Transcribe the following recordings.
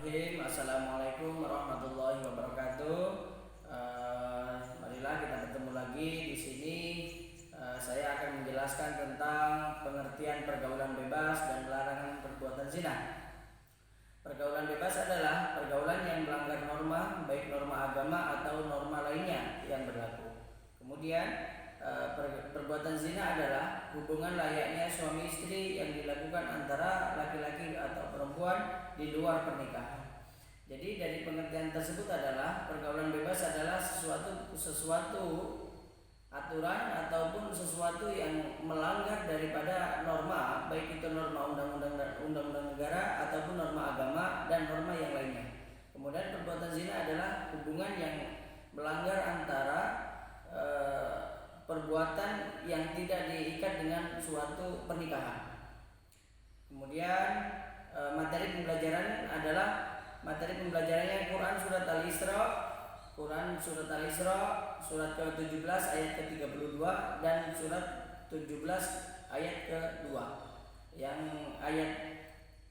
Bismillahirrahmanirrahim. Assalamualaikum warahmatullahi wabarakatuh. Marilah kita bertemu lagi di sini. Saya akan menjelaskan tentang pengertian pergaulan bebas dan larangan perbuatan zina. Pergaulan bebas adalah pergaulan yang melanggar norma, baik norma agama atau norma lainnya yang berlaku. Kemudian perbuatan zina adalah hubungan layaknya suami istri yang dilakukan antara laki-laki atau perempuan di luar pernikahan. Jadi dari pengertian tersebut adalah pergaulan bebas adalah sesuatu aturan ataupun sesuatu yang melanggar daripada norma, baik itu norma undang-undang negara ataupun norma agama dan norma yang lainnya. Kemudian perbuatan zina adalah hubungan yang melanggar antara perbuatan yang tidak diikat dengan suatu pernikahan. Kemudian materi pembelajarannya Quran surat Al-Isra, surat ke-17 ayat ke-32 dan surat 17 ayat ke-2. Yang ayat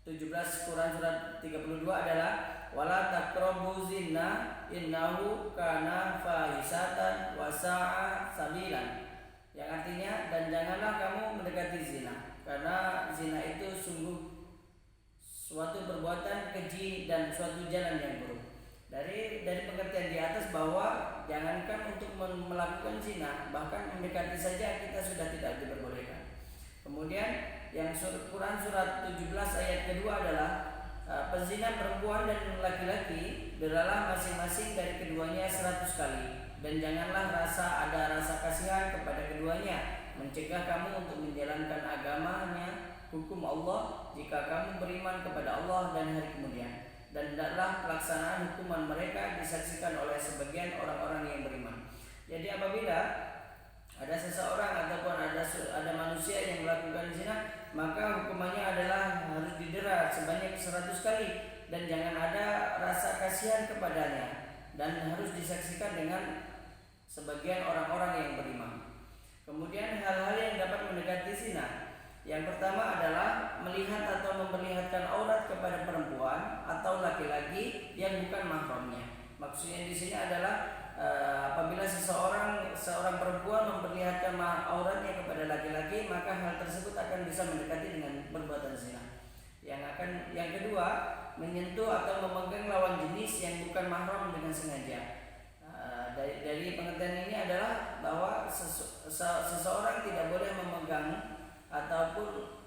17 Quran surat 32 adalah wala taqrabu zina innahu kana fahisatan wa sa'a sabilan, yang artinya dan janganlah kamu mendekati zina karena zina itu sungguh suatu perbuatan keji dan suatu jalan yang buruk. Dari pengertian di atas bahwa jangankan untuk melakukan zina, bahkan mendekati saja kita sudah tidak diperbolehkan. Kemudian yang Quran surat 17 ayat kedua adalah pezina perempuan dan laki-laki beralah masing-masing dari keduanya 100 kali, dan janganlah ada rasa kasihan kepada keduanya, mencegah kamu untuk menjalankan agamanya hukum Allah jika kamu beriman kepada Allah dan hari kemudian, dan hendaklah pelaksanaan hukuman mereka disaksikan oleh sebagian orang-orang yang beriman. Jadi apabila ada seseorang ataupun ada manusia yang melakukan zina, maka hukumannya adalah harus didera sebanyak 100 kali, dan jangan ada rasa kasihan kepadanya, dan harus disaksikan dengan sebagian orang-orang yang beriman. Kemudian hal-hal yang dapat mendekati zina, yang pertama adalah melihat atau memperlihatkan aurat kepada perempuan atau laki-laki yang bukan mahramnya. Maksudnya di sini adalah apabila seorang perempuan memperlihatkan auratnya kepada laki-laki, maka hal tersebut akan bisa mendekati dengan perbuatan zina. Yang kedua, menyentuh atau memegang lawan jenis yang bukan mahram dengan sengaja. Dari pengertian ini adalah bahwa seseorang tidak boleh memegang ataupun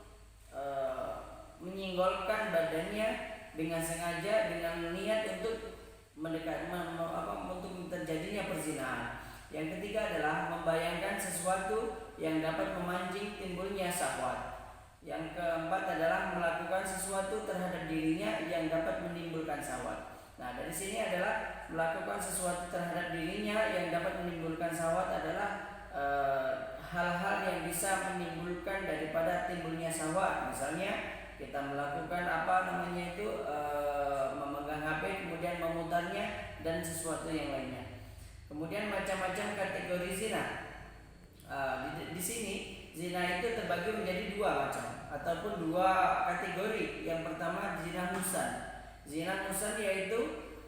menyinggolkan badannya dengan sengaja dengan niat untuk untuk terjadinya perzinahan. Yang ketiga adalah membayangkan sesuatu yang dapat memancing timbulnya syahwat. Yang keempat adalah melakukan sesuatu terhadap dirinya yang dapat menimbulkan syahwat. Nah, dari sini adalah melakukan sesuatu terhadap dirinya yang dapat menimbulkan syahwat adalah hal-hal yang bisa menimbulkan daripada timbulnya syahwat. Misalnya kita melakukan memegang HP kemudian memutarnya dan sesuatu yang lainnya. Kemudian macam-macam kategori zina. Di sini zina itu terbagi menjadi dua macam ataupun dua kategori. Yang pertama zina muhsan. Zina muhsan yaitu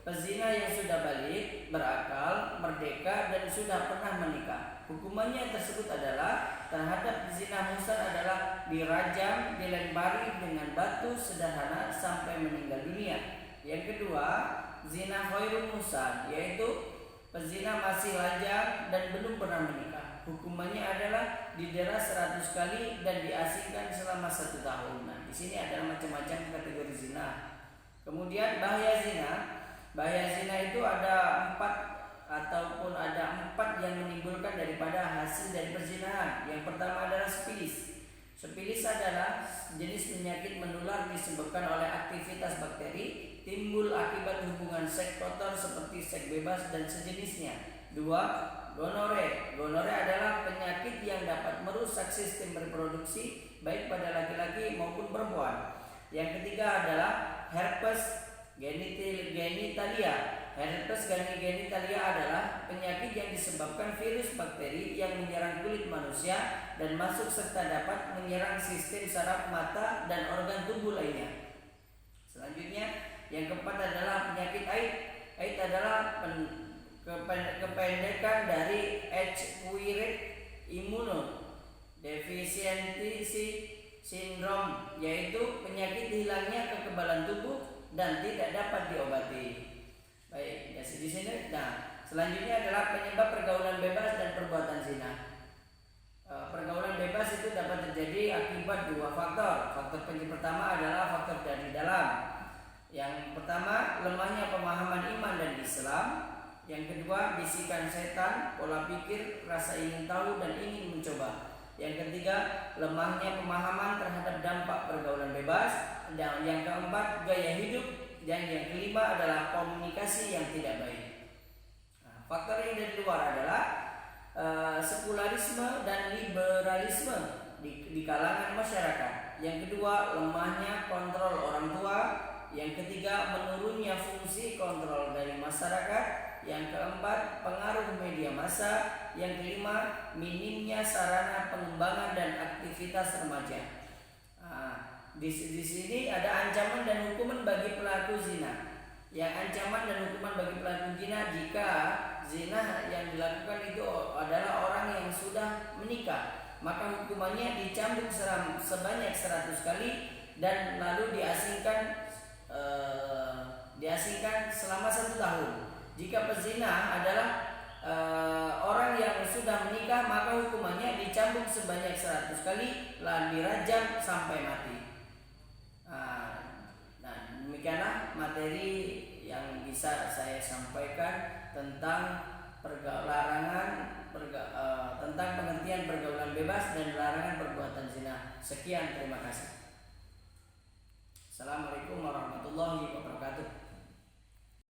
pezina yang sudah balik, berakal, merdeka dan sudah pernah menikah. Hukumannya tersebut adalah terhadap zina muhsan adalah dirajam, dilempari dengan batu sederhana sampai meninggal dunia. Yang kedua, zina khairul muhsan, yaitu pezina masih lajang dan belum pernah menikah. Hukumannya adalah didera 100 kali dan diasingkan selama 1 tahun. Nah, di sini ada macam-macam kategori zina. Kemudian bahaya zina. Bahaya zina itu ada 4 yang menimbulkan daripada hasil dari perzinahan. Yang pertama adalah sifilis. Sifilis adalah jenis penyakit menular disebabkan oleh aktivitas bakteri, timbul akibat hubungan seks kotor seperti seks bebas dan sejenisnya. 2. Gonore. Gonore adalah penyakit yang dapat merusak sistem reproduksi baik pada laki-laki maupun perempuan. Yang ketiga adalah herpes genitalia. Herpes genitalia adalah penyakit yang disebabkan virus bakteri yang menyerang kulit manusia dan masuk serta dapat menyerang sistem saraf mata dan organ tubuh lainnya. Selanjutnya Yang keempat adalah penyakit AIDS. AIDS adalah kependekan dari acquired immunodeficiency syndrome, yaitu penyakit hilangnya kekebalan tubuh dan tidak dapat diobati. Baik, ya di sini. Nah, selanjutnya adalah penyebab pergaulan bebas dan perbuatan zina. Pergaulan bebas itu dapat terjadi akibat dua faktor. Faktor pertama adalah faktor dari dalam. Yang pertama, lemahnya pemahaman iman dan Islam. Yang kedua, bisikan setan, pola pikir, rasa ingin tahu dan ingin mencoba. Yang ketiga, lemahnya pemahaman terhadap dampak pergaulan bebas. Dan yang keempat, gaya hidup. Dan yang kelima adalah komunikasi yang tidak baik. Nah, faktor yang dari luar adalah sekularisme dan liberalisme di kalangan masyarakat. Yang kedua, lemahnya kontrol orang tua. Yang ketiga, menurunnya fungsi kontrol dari masyarakat. Yang keempat, pengaruh media massa. Yang kelima, minimnya sarana pengembangan dan aktivitas remaja. Di sini ada ancaman dan hukuman bagi pelaku zina. Yang ancaman dan hukuman bagi pelaku zina jika zina yang dilakukan itu adalah orang yang sudah menikah, maka hukumannya dicambuk sebanyak 100 kali dan lalu diasingkan selama 1 tahun. Jika pezina adalah orang yang sudah menikah, maka hukumannya dicambuk sebanyak 100 kali dan dirajam sampai mati. Nah, demikianlah materi yang bisa saya sampaikan tentang tentang pengertian pergaulan bebas dan larangan perbuatan zina. Sekian, terima kasih. Assalamualaikum warahmatullahi wabarakatuh.